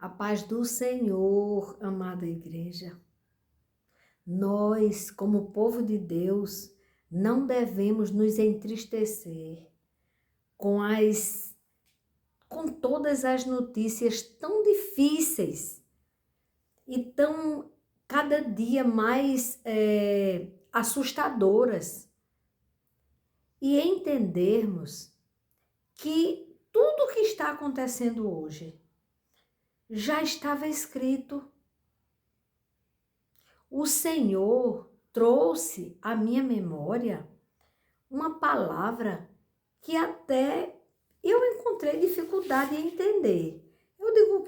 A paz do Senhor, amada igreja. Nós, como povo de Deus, não devemos nos entristecer com todas as notícias tão difíceis e tão cada dia mais assustadoras. E entendermos que tudo o que está acontecendo hoje já estava escrito. O Senhor trouxe à minha memória uma palavra que até eu encontrei dificuldade em entender. Eu digo, o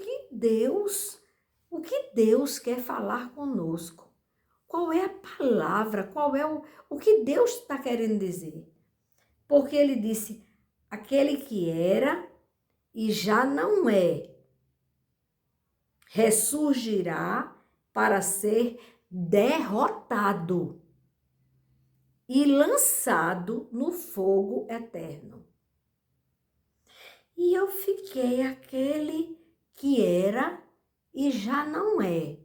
que Deus quer falar conosco? Qual é a palavra? Qual é o que Deus está querendo dizer? Porque ele disse, aquele que era e já não é, ressurgirá para ser derrotado e lançado no fogo eterno. E eu fiquei aquele que era e já não é.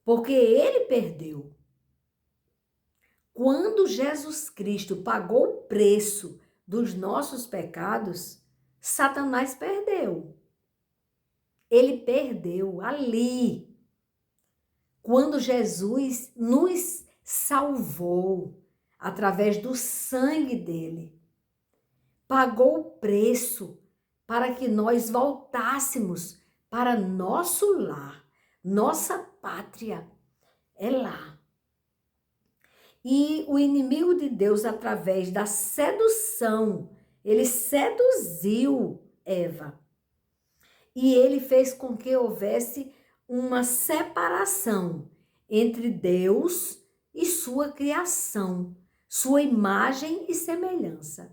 Porque ele perdeu. Quando Jesus Cristo pagou o preço dos nossos pecados, Satanás perdeu. Ele perdeu ali. Quando Jesus nos salvou através do sangue dele, pagou o preço para que nós voltássemos para nosso lar, nossa pátria é lá. E o inimigo de Deus, através da sedução, ele seduziu Eva. E ele fez com que houvesse uma separação entre Deus e sua criação, sua imagem e semelhança.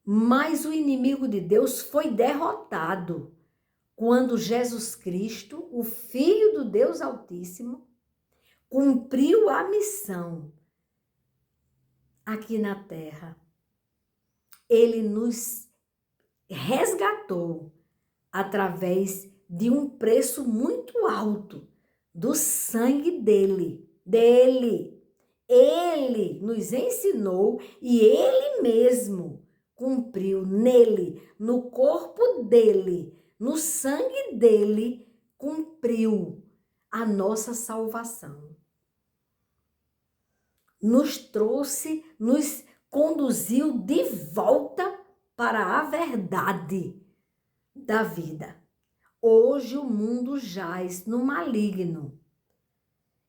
Mas o inimigo de Deus foi derrotado quando Jesus Cristo, o Filho do Deus Altíssimo, cumpriu a missão aqui na terra. Ele nos resgatou através de um preço muito alto do sangue dele. Ele nos ensinou e ele mesmo cumpriu nele, no corpo dele, no sangue dele, cumpriu a nossa salvação. Nos trouxe, nos conduziu de volta para a verdade da vida. Hoje o mundo jaz no maligno.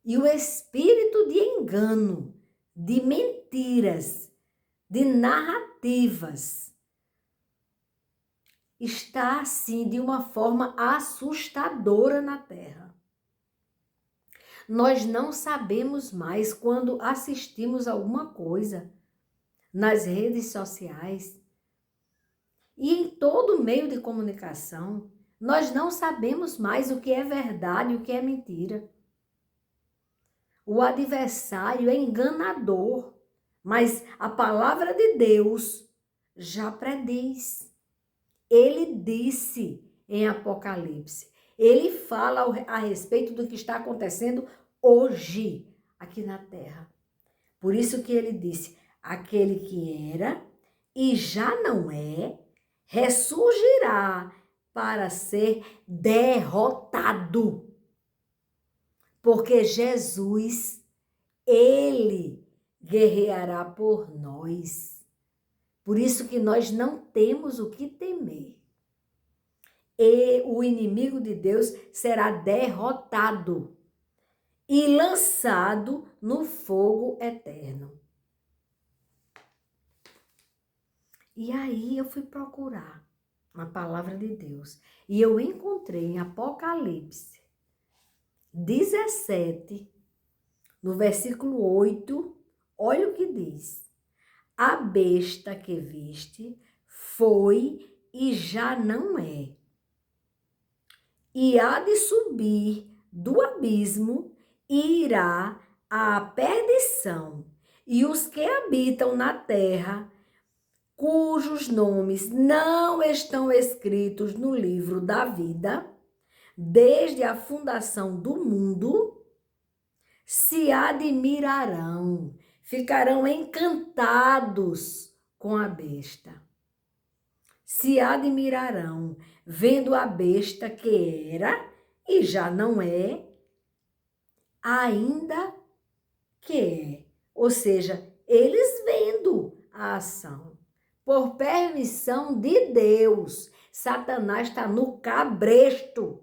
E o espírito de engano, de mentiras, de narrativas, está assim de uma forma assustadora na terra. Nós não sabemos mais quando assistimos alguma coisa nas redes sociais e em todo meio de comunicação. Nós não sabemos mais o que é verdade e o que é mentira. O adversário é enganador, mas a palavra de Deus já prediz. Ele disse em Apocalipse, ele fala a respeito do que está acontecendo hoje aqui na terra. Por isso que ele disse, aquele que era e já não é, ressurgirá para ser derrotado. Porque Jesus, ele guerreará por nós. Por isso que nós não temos o que temer. E o inimigo de Deus será derrotado e lançado no fogo eterno. E aí eu fui procurar a palavra de Deus e eu encontrei em Apocalipse 17, no versículo 8, olha o que diz. A besta que viste foi e já não é. E há de subir do abismo e irá à perdição. E os que habitam na terra cujos nomes não estão escritos no livro da vida, desde a fundação do mundo, se admirarão, ficarão encantados com a besta. Se admirarão, vendo a besta que era e já não é, ainda que é. Ou seja, eles vendo a ação. Por permissão de Deus, Satanás está no cabresto.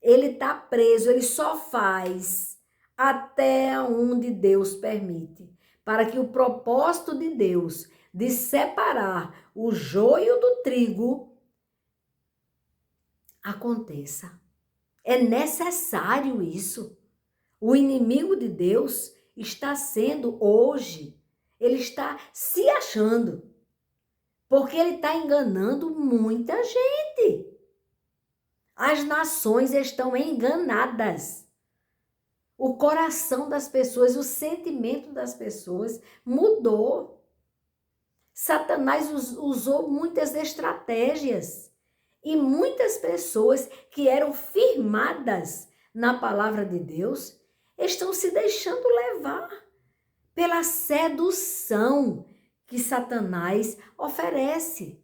Ele está preso, ele só faz até onde Deus permite, para que o propósito de Deus de separar o joio do trigo aconteça. É necessário isso. O inimigo de Deus está sendo hoje, ele está se achando, porque ele está enganando muita gente. As nações estão enganadas. O coração das pessoas, o sentimento das pessoas mudou. Satanás usou muitas estratégias e muitas pessoas que eram firmadas na palavra de Deus estão se deixando levar pela sedução que Satanás oferece.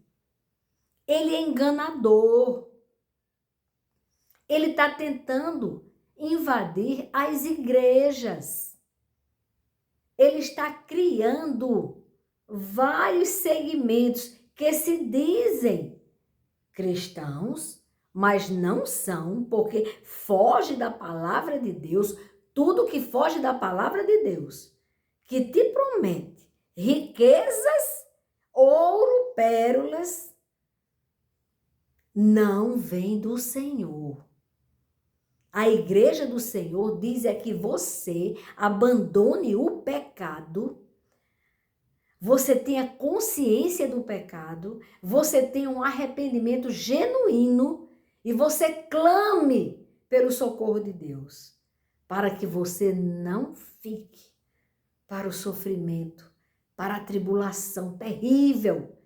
Ele é enganador. Ele está tentando invadir as igrejas. Ele está criando vários segmentos que se dizem cristãos, mas não são, porque foge da palavra de Deus. Tudo que foge da palavra de Deus, que te promete riquezas, ouro, pérolas, não vem do Senhor. A igreja do Senhor diz é que você abandone o pecado, você tenha consciência do pecado, você tenha um arrependimento genuíno e você clame pelo socorro de Deus, para que você não fique para o sofrimento, para a tribulação terrível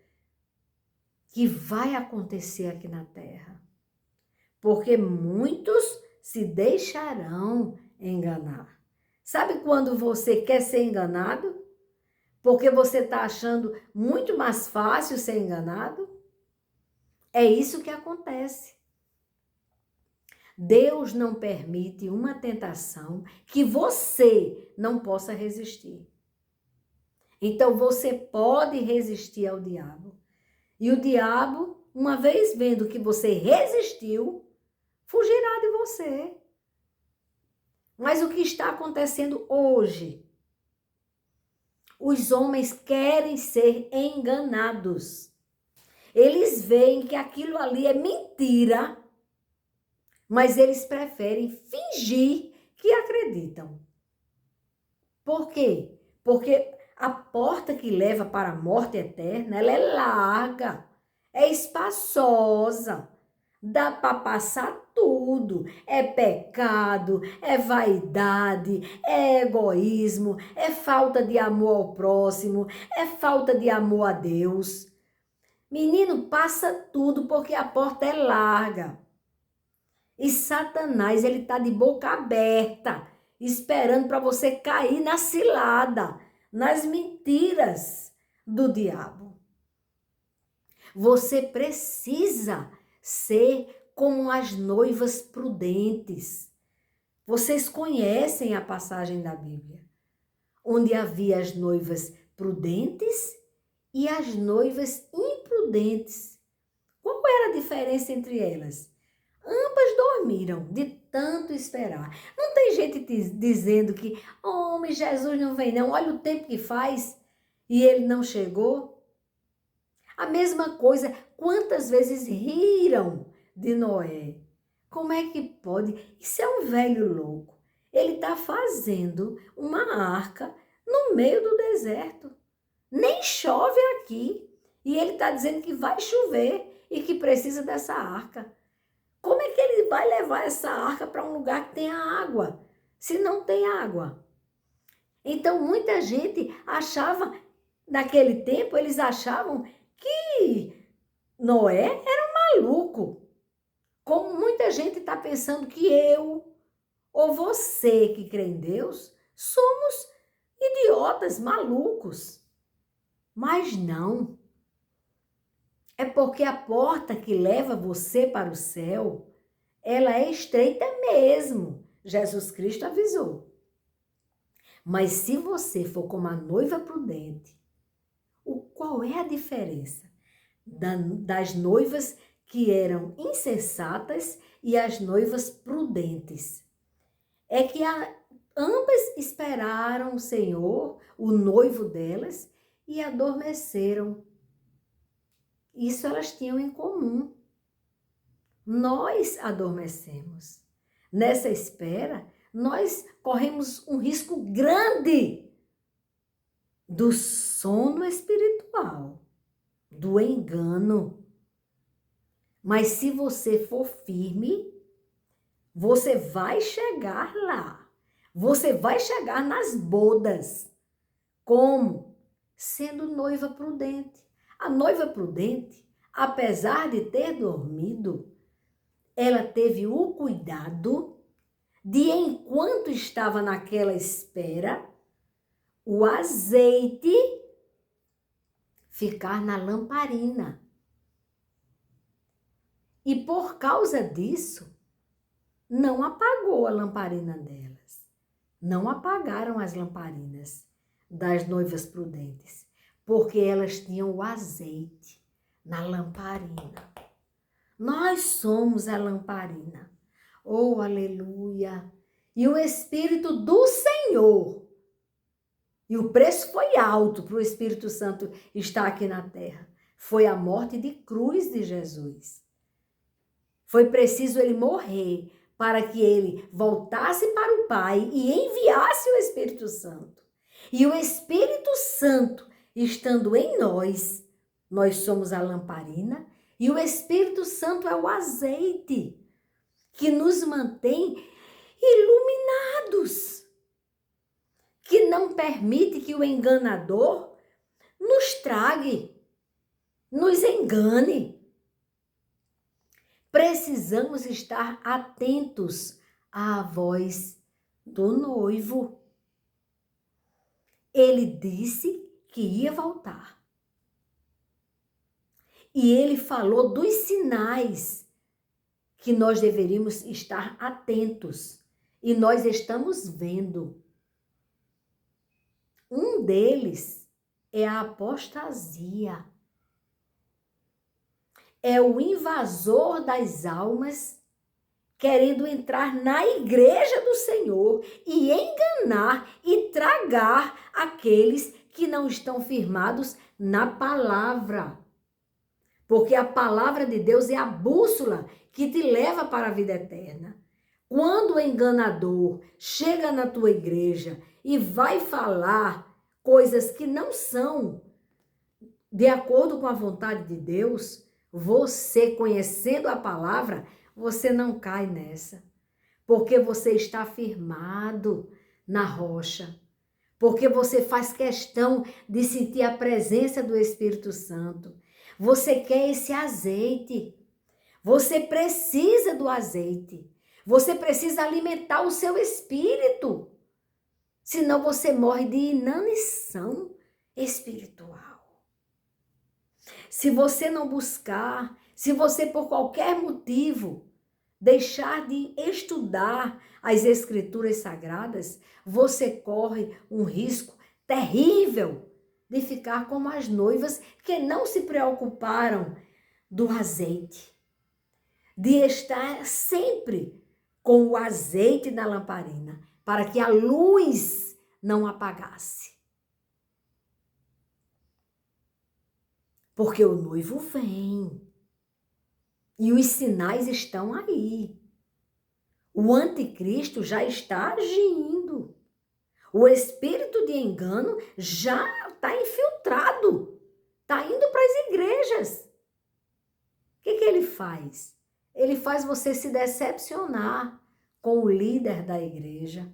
que vai acontecer aqui na terra. Porque muitos se deixarão enganar. Sabe quando você quer ser enganado? Porque você está achando muito mais fácil ser enganado? É isso que acontece. Deus não permite uma tentação que você não possa resistir. Então você pode resistir ao diabo. E o diabo, uma vez vendo que você resistiu, fugirá de você. Mas o que está acontecendo hoje? Os homens querem ser enganados. Eles veem que aquilo ali é mentira, mas eles preferem fingir que acreditam. Por quê? Porque a porta que leva para a morte eterna, ela é larga, é espaçosa, dá para passar tudo. É pecado, é vaidade, é egoísmo, é falta de amor ao próximo, é falta de amor a Deus. Menino, passa tudo porque a porta é larga. E Satanás, ele está de boca aberta, esperando para você cair na cilada, nas mentiras do diabo. Você precisa ser como as noivas prudentes. Vocês conhecem a passagem da Bíblia, onde havia as noivas prudentes e as noivas imprudentes. Qual era a diferença entre elas? Ambas dormiram de tanto esperar. Não tem gente dizendo que, mas Jesus não vem não, olha o tempo que faz e ele não chegou. A mesma coisa, quantas vezes riram de Noé? Como é que pode? Isso é um velho louco. Ele está fazendo uma arca no meio do deserto. Nem chove aqui. E ele está dizendo que vai chover e que precisa dessa arca. Como é que ele vai levar essa arca para um lugar que tenha água, se não tem água? Então, muita gente achava Naquele tempo, eles achavam que Noé era um maluco. Como muita gente está pensando que eu ou você que crê em Deus somos idiotas, malucos. Mas não. É porque a porta que leva você para o céu, ela é estreita mesmo. Jesus Cristo avisou. Mas se você for como a noiva prudente, qual é a diferença das noivas que eram insensatas e as noivas prudentes? É que ambas esperaram o Senhor, o noivo delas, e adormeceram. Isso elas tinham em comum. Nós adormecemos. Nessa espera, nós corremos um risco grande do sono espiritual, do engano. Mas se você for firme, você vai chegar lá. Você vai chegar nas bodas. Como? Sendo noiva prudente. A noiva prudente, apesar de ter dormido, ela teve o cuidado de, enquanto estava naquela espera, o azeite ficar na lamparina. E por causa disso, não apagou a lamparina delas. Não apagaram as lamparinas das noivas prudentes, porque elas tinham o azeite na lamparina. Nós somos a lamparina. Oh, aleluia! E o Espírito do Senhor. E o preço foi alto para o Espírito Santo estar aqui na terra. Foi a morte de cruz de Jesus. Foi preciso ele morrer para que ele voltasse para o Pai e enviasse o Espírito Santo. E o Espírito Santo, estando em nós, nós somos a lamparina, e o Espírito Santo é o azeite que nos mantém iluminados, que não permite que o enganador nos trague, nos engane. Precisamos estar atentos à voz do noivo. Ele disse que ia voltar. E ele falou dos sinais que nós deveríamos estar atentos. E nós estamos vendo. Um deles é a apostasia. É o invasor das almas querendo entrar na igreja do Senhor e enganar e tragar aqueles que não estão firmados na palavra. Porque a palavra de Deus é a bússola que te leva para a vida eterna. Quando o enganador chega na tua igreja e vai falar coisas que não são de acordo com a vontade de Deus, você, conhecendo a palavra, você não cai nessa. Porque você está firmado na rocha. Porque você faz questão de sentir a presença do Espírito Santo. Você quer esse azeite. Você precisa do azeite. Você precisa alimentar o seu espírito. Senão você morre de inanição espiritual. Se você não buscar, se você por qualquer motivo deixar de estudar as Escrituras Sagradas, você corre um risco terrível de ficar como as noivas que não se preocuparam do azeite, de estar sempre com o azeite na lamparina, para que a luz não apagasse. Porque o noivo vem. E os sinais estão aí. O anticristo já está agindo. O espírito de engano já está infiltrado. Está indo para as igrejas. O que ele faz? Ele faz você se decepcionar com o líder da igreja,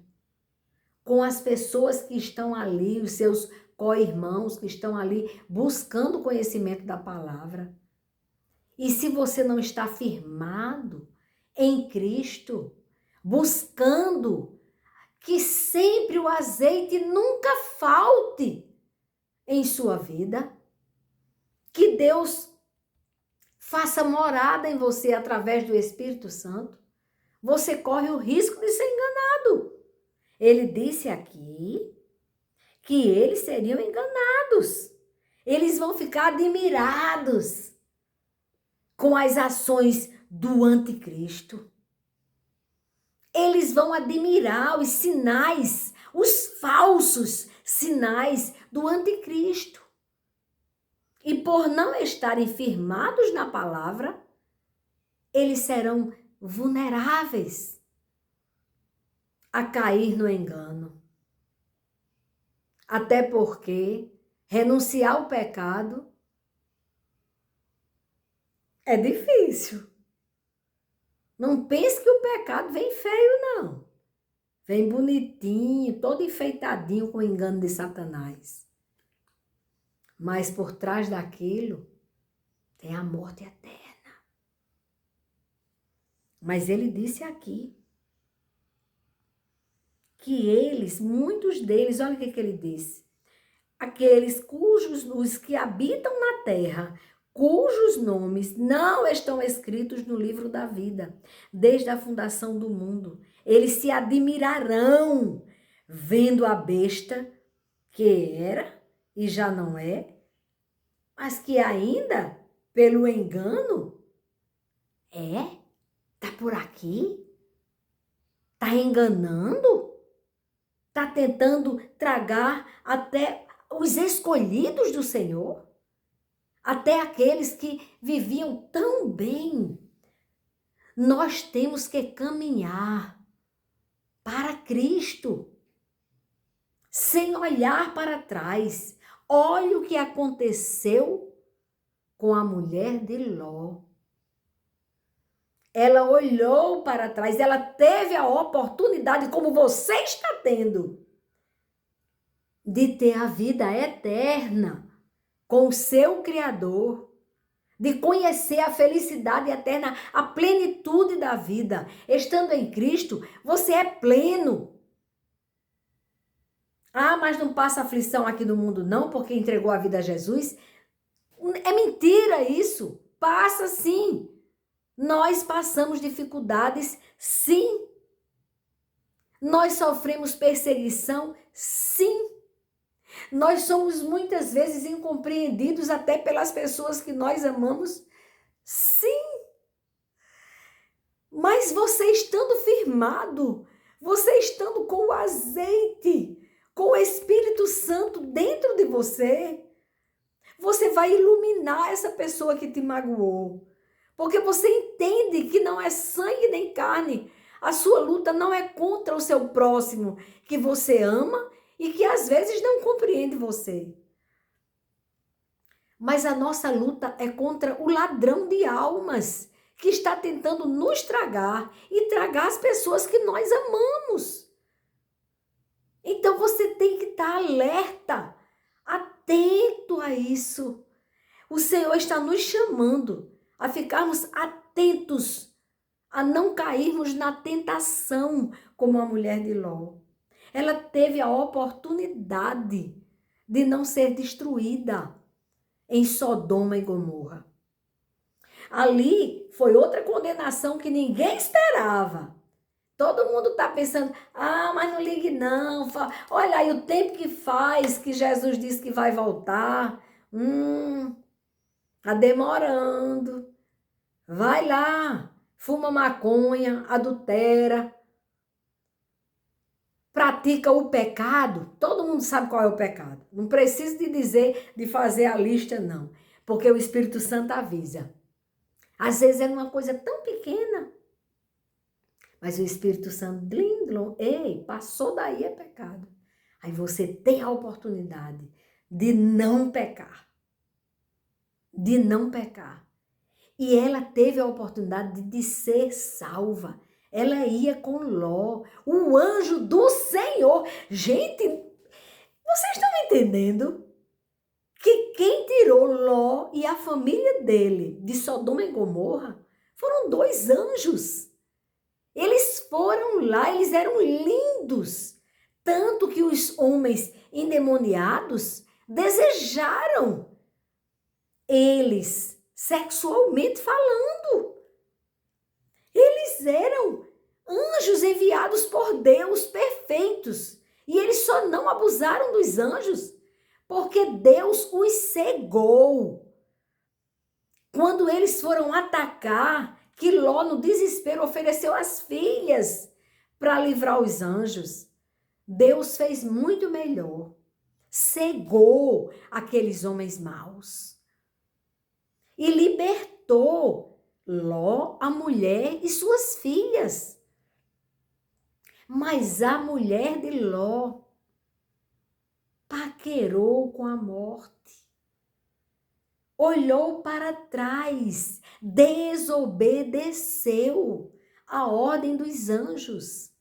com as pessoas que estão ali, os seus co-irmãos que estão ali buscando o conhecimento da palavra. E se você não está firmado em Cristo, buscando que sempre o azeite nunca falte em sua vida, que Deus faça morada em você através do Espírito Santo, você corre o risco de ser enganado. Ele disse aqui que eles seriam enganados. Eles vão ficar admirados com as ações do anticristo. Eles vão admirar os sinais, os falsos sinais do anticristo. E por não estarem firmados na palavra, eles serão vulneráveis a cair no engano. Até porque renunciar ao pecado é difícil. Não pense que o pecado vem feio, não. Vem bonitinho, todo enfeitadinho com o engano de Satanás. Mas por trás daquilo tem a morte eterna. Mas ele disse aqui que eles, muitos deles, olha o que ele disse. Aqueles os que habitam na terra, cujos nomes não estão escritos no livro da vida, desde a fundação do mundo. Eles se admirarão vendo a besta que era e já não é, mas que ainda, pelo engano, tá por aqui, tá enganando, tá tentando tragar até os escolhidos do Senhor. Até aqueles que viviam tão bem. Nós temos que caminhar para Cristo, sem olhar para trás. Olha o que aconteceu com a mulher de Ló. Ela olhou para trás, ela teve a oportunidade, como você está tendo, de ter a vida eterna com o seu Criador, de conhecer a felicidade eterna, a plenitude da vida. Estando em Cristo, você é pleno. Ah, mas não passa aflição aqui no mundo não, porque entregou a vida a Jesus? É mentira isso. Passa sim. Nós passamos dificuldades, sim. Nós sofremos perseguição, sim. Nós somos muitas vezes incompreendidos até pelas pessoas que nós amamos. Sim. Mas você estando firmado, você estando com o azeite, com o Espírito Santo dentro de você, você vai iluminar essa pessoa que te magoou. Porque você entende que não é sangue nem carne. A sua luta não é contra o seu próximo que você ama e que às vezes não compreende você. Mas a nossa luta é contra o ladrão de almas que está tentando nos tragar e tragar as pessoas que nós amamos. Então você tem que estar alerta, atento a isso. O Senhor está nos chamando a ficarmos atentos, a não cairmos na tentação como a mulher de Ló. Ela teve a oportunidade de não ser destruída em Sodoma e Gomorra. Ali foi outra condenação que ninguém esperava. Todo mundo está pensando, mas não ligue não. Olha aí o tempo que faz que Jesus disse que vai voltar. Está demorando. Vai lá, fuma maconha, adultera. Pratica o pecado, todo mundo sabe qual é o pecado. Não preciso de dizer, de fazer a lista, não. Porque o Espírito Santo avisa. Às vezes é uma coisa tão pequena. Mas o Espírito Santo, ei, passou daí é pecado. Aí você tem a oportunidade de não pecar. De não pecar. E ela teve a oportunidade de ser salva. Ela ia com Ló, o anjo do Senhor. Gente, Vocês estão entendendo que quem tirou Ló e a família dele de Sodoma e Gomorra foram 2 anjos. Eles foram lá, eles eram lindos, tanto que os homens endemoniados desejaram eles, sexualmente falando. Eles eram anjos enviados por Deus, perfeitos, e eles só não abusaram dos anjos porque Deus os cegou. Quando eles foram atacar, que Ló, no desespero, ofereceu as filhas para livrar os anjos. Deus fez muito melhor. Cegou aqueles homens maus. E libertou Ló, a mulher e suas filhas. Mas a mulher de Ló paquerou com a morte. Olhou para trás, desobedeceu a ordem dos anjos.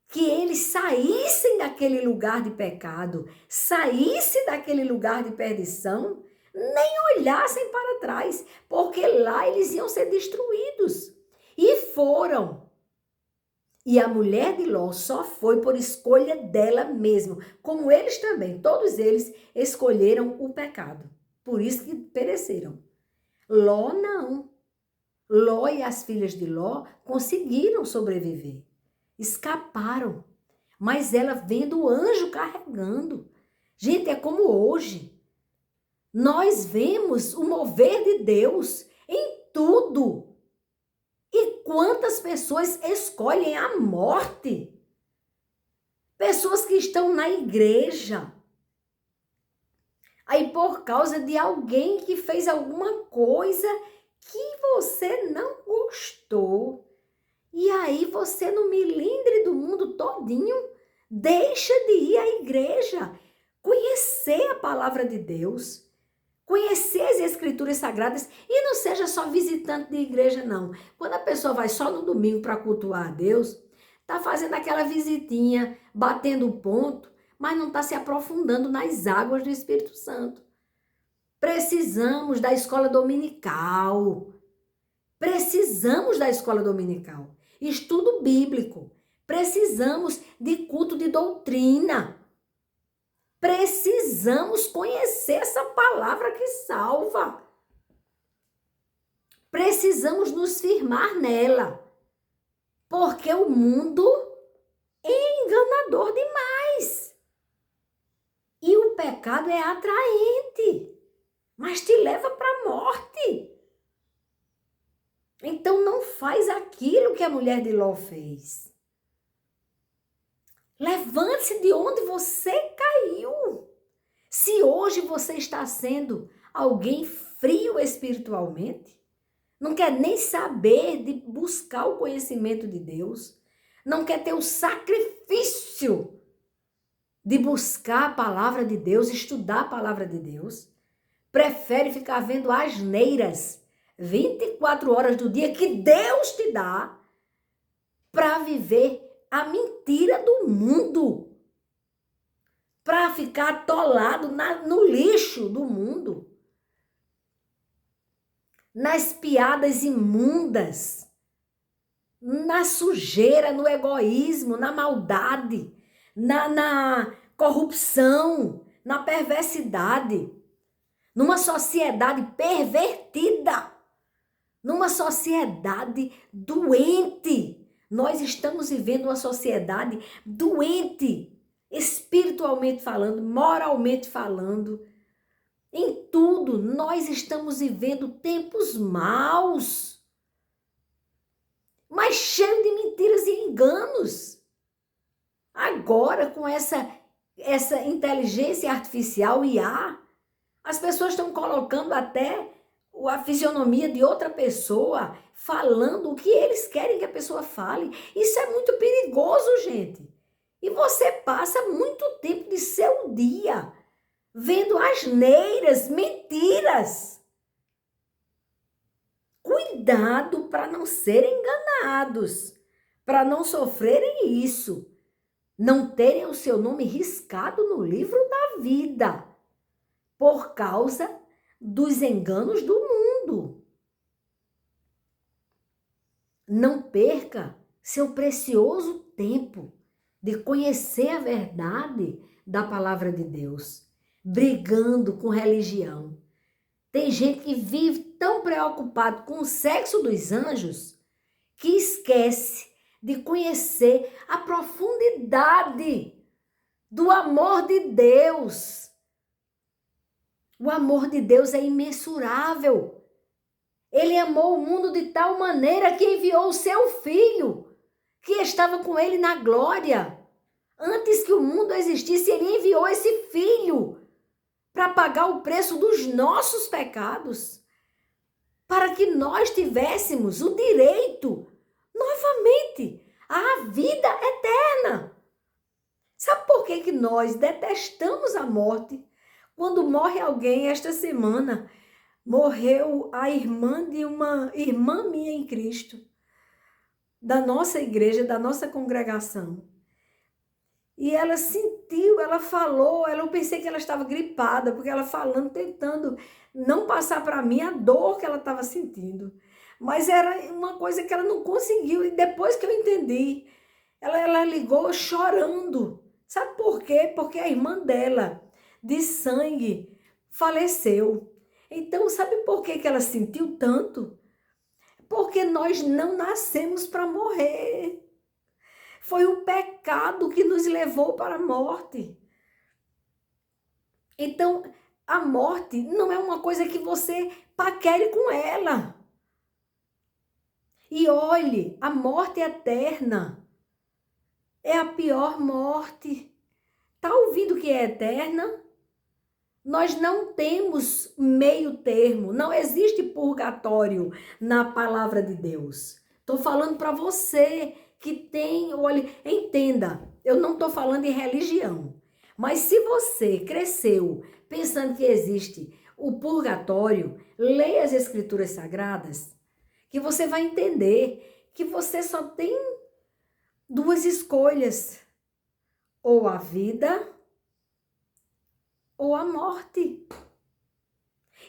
Que eles saíssem daquele lugar de pecado, saíssem daquele lugar de perdição, nem olhassem para trás, porque lá eles iam ser destruídos. E foram. E a mulher de Ló só foi por escolha dela mesma, como eles também, todos eles escolheram o pecado. Por isso que pereceram. Ló não. Ló e as filhas de Ló conseguiram sobreviver. Escaparam. Mas ela vendo o anjo carregando. Gente, é como hoje. Nós vemos o mover de Deus em tudo. E quantas pessoas escolhem a morte? Pessoas que estão na igreja. Aí por causa de alguém que fez alguma coisa que você não gostou. E aí você, no milindre do mundo todinho, deixa de ir à igreja, conhecer a palavra de Deus, conhecer as escrituras sagradas e não seja só visitante de igreja, não. Quando a pessoa vai só no domingo para cultuar a Deus, tá fazendo aquela visitinha, batendo ponto, mas não está se aprofundando nas águas do Espírito Santo. Precisamos da escola dominical. Precisamos da escola dominical. Estudo bíblico. Precisamos de culto de doutrina. Precisamos conhecer essa palavra que salva. Precisamos nos firmar nela. Porque o mundo é enganador demais. E o pecado é atraente, mas te leva para a morte. Então não faz aquilo que a mulher de Ló fez. Levante-se de onde você caiu. Se hoje você está sendo alguém frio espiritualmente, não quer nem saber de buscar o conhecimento de Deus, não quer ter o sacrifício de buscar a palavra de Deus, estudar a palavra de Deus, prefere ficar vendo asneiras 24 horas do dia que Deus te dá para viver a mentira do mundo, para ficar atolado no lixo do mundo, nas piadas imundas, na sujeira, no egoísmo, na maldade, na corrupção, na perversidade, numa sociedade pervertida, numa sociedade doente. Nós estamos vivendo uma sociedade doente, espiritualmente falando, moralmente falando. Em tudo, nós estamos vivendo tempos maus, mas cheio de mentiras e enganos. Agora, com essa inteligência artificial, IA, as pessoas estão colocando até a fisionomia de outra pessoa, falando o que eles querem que a pessoa fale. Isso é muito perigoso, gente. E você passa muito tempo de seu dia vendo asneiras, mentiras. Cuidado para não serem enganados, para não sofrerem isso. não terem o seu nome riscado no livro da vida, por causa dos enganos do mundo. Não perca seu precioso tempo de conhecer a verdade da palavra de Deus, brigando com religião. Tem gente que vive tão preocupado com o sexo dos anjos que esquece de conhecer a profundidade do amor de Deus. O amor de Deus é imensurável. Ele amou o mundo de tal maneira que enviou o seu Filho, que estava com ele na glória. Antes que o mundo existisse, ele enviou esse Filho para pagar o preço dos nossos pecados, para que nós tivéssemos o direito, novamente, à vida eterna. Sabe por que nós detestamos a morte? Quando morre alguém, esta semana, morreu a irmã de uma irmã minha em Cristo, da nossa igreja, da nossa congregação. E ela sentiu, ela falou, eu pensei que ela estava gripada, porque ela falando, tentando não passar para mim a dor que ela estava sentindo. Mas era uma coisa que ela não conseguiu, e depois que eu entendi, ela ligou chorando. Sabe por quê? Porque a irmã dela, de sangue, faleceu. Então, sabe por que ela sentiu tanto? Porque nós não nascemos para morrer. Foi o pecado que nos levou para a morte. Então, a morte não é uma coisa que você paquere com ela. E olhe, a morte eterna é a pior morte. Está ouvindo que é eterna? Nós não temos meio termo, não existe purgatório na palavra de Deus. Estou falando para você que tem, olha, entenda, eu não estou falando em religião, mas se você cresceu pensando que existe o purgatório, leia as Escrituras Sagradas, que você vai entender que você só tem duas escolhas, ou a vida ou a morte.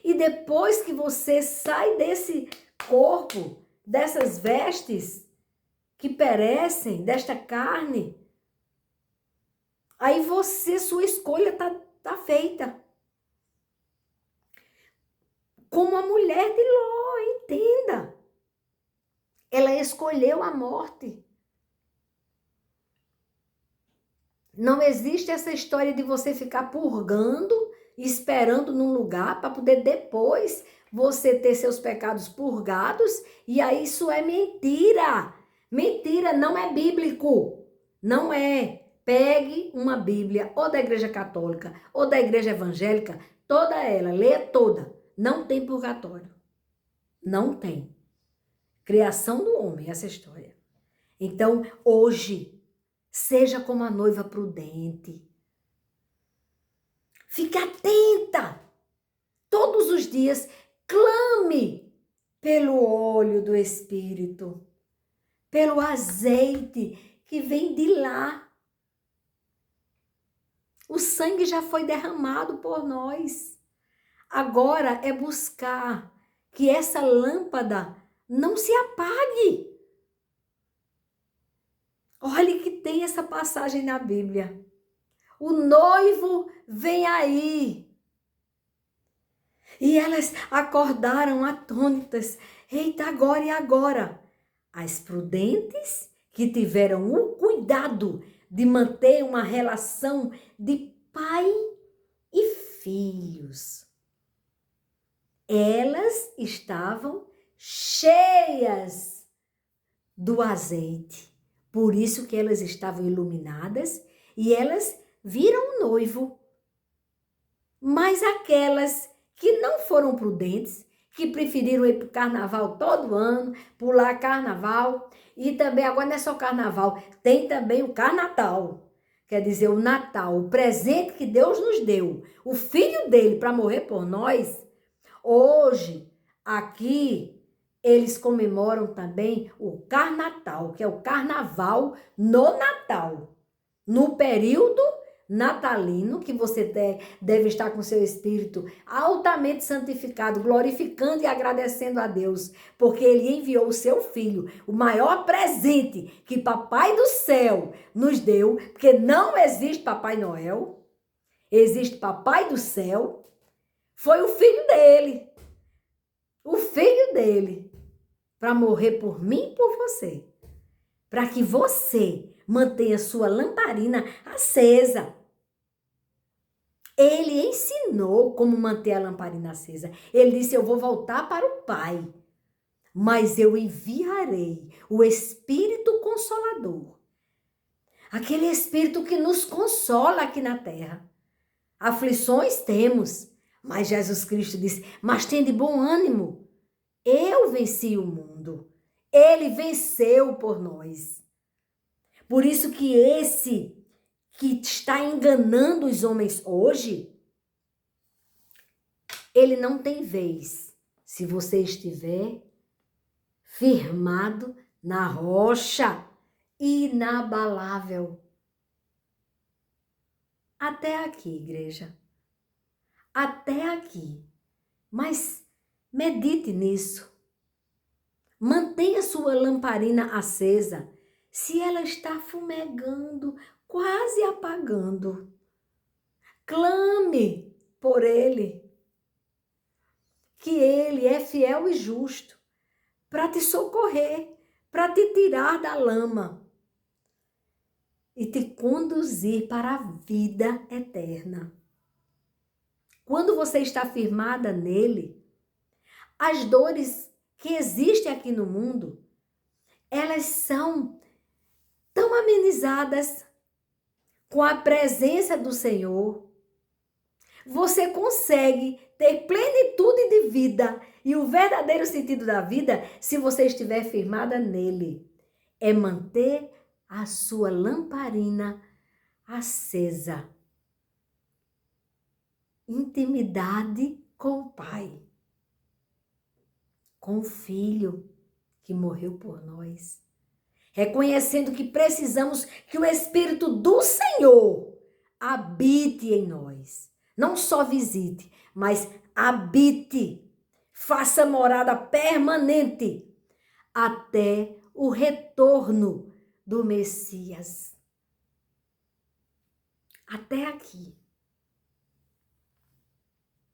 E depois que você sai desse corpo, dessas vestes que perecem, desta carne, aí sua escolha tá feita. Como a mulher de Ló, entenda. Ela escolheu a morte. Não existe essa história de você ficar purgando, esperando num lugar para poder depois você ter seus pecados purgados. E aí isso é mentira. Mentira, não é bíblico. Não é. Pegue uma Bíblia, ou da Igreja Católica, ou da Igreja Evangélica, toda ela, leia toda. Não tem purgatório. Não tem. Criação do homem, essa história. Então, hoje, seja como a noiva prudente. Fique atenta. Todos os dias, clame pelo óleo do Espírito, pelo azeite que vem de lá. O sangue já foi derramado por nós. Agora é buscar que essa lâmpada não se apague. Olhe que tem essa passagem na Bíblia. O noivo vem aí. E elas acordaram atônitas. Eita, agora e agora? As prudentes que tiveram o cuidado de manter uma relação de pai e filhos. Elas estavam cheias do azeite. Por isso que elas estavam iluminadas e elas viram o noivo. Mas aquelas que não foram prudentes, que preferiram ir para o carnaval todo ano, pular carnaval, e também, agora não é só carnaval, tem também o carnatal. Quer dizer, o Natal, o presente que Deus nos deu, o filho dele para morrer por nós. Hoje, aqui, eles comemoram também o Carnatal, que é o carnaval no Natal. no período natalino, que você deve estar com seu espírito altamente santificado, glorificando e agradecendo a Deus, porque Ele enviou o seu Filho, o maior presente que Papai do céu nos deu, porque não existe Papai Noel, existe Papai do céu, foi o Filho dele, para morrer por mim e por você, para que você mantenha sua lamparina acesa. Ele ensinou como manter a lamparina acesa. Ele disse, eu vou voltar para o Pai, mas eu enviarei o Espírito Consolador. Aquele Espírito que nos consola aqui na terra. Aflições temos, mas Jesus Cristo disse, mas tende bom ânimo. Eu venci o mundo. Ele venceu por nós. Por isso que esse que está enganando os homens hoje, ele não tem vez se você estiver firmado na rocha inabalável. Até aqui, igreja. Até aqui. Mas medite nisso. Mantenha sua lamparina acesa. Se ela está fumegando, quase apagando, clame por Ele, que Ele é fiel e justo para te socorrer, para te tirar da lama e te conduzir para a vida eterna. Quando você está firmada nele, as dores que existem aqui no mundo, elas são tão amenizadas com a presença do Senhor. Você consegue ter plenitude de vida e o verdadeiro sentido da vida se você estiver firmada nele. É manter a sua lamparina acesa. Intimidade com o Pai, com o Filho que morreu por nós. Reconhecendo que precisamos que o Espírito do Senhor habite em nós. Não só visite, mas habite. Faça morada permanente até o retorno do Messias. Até aqui.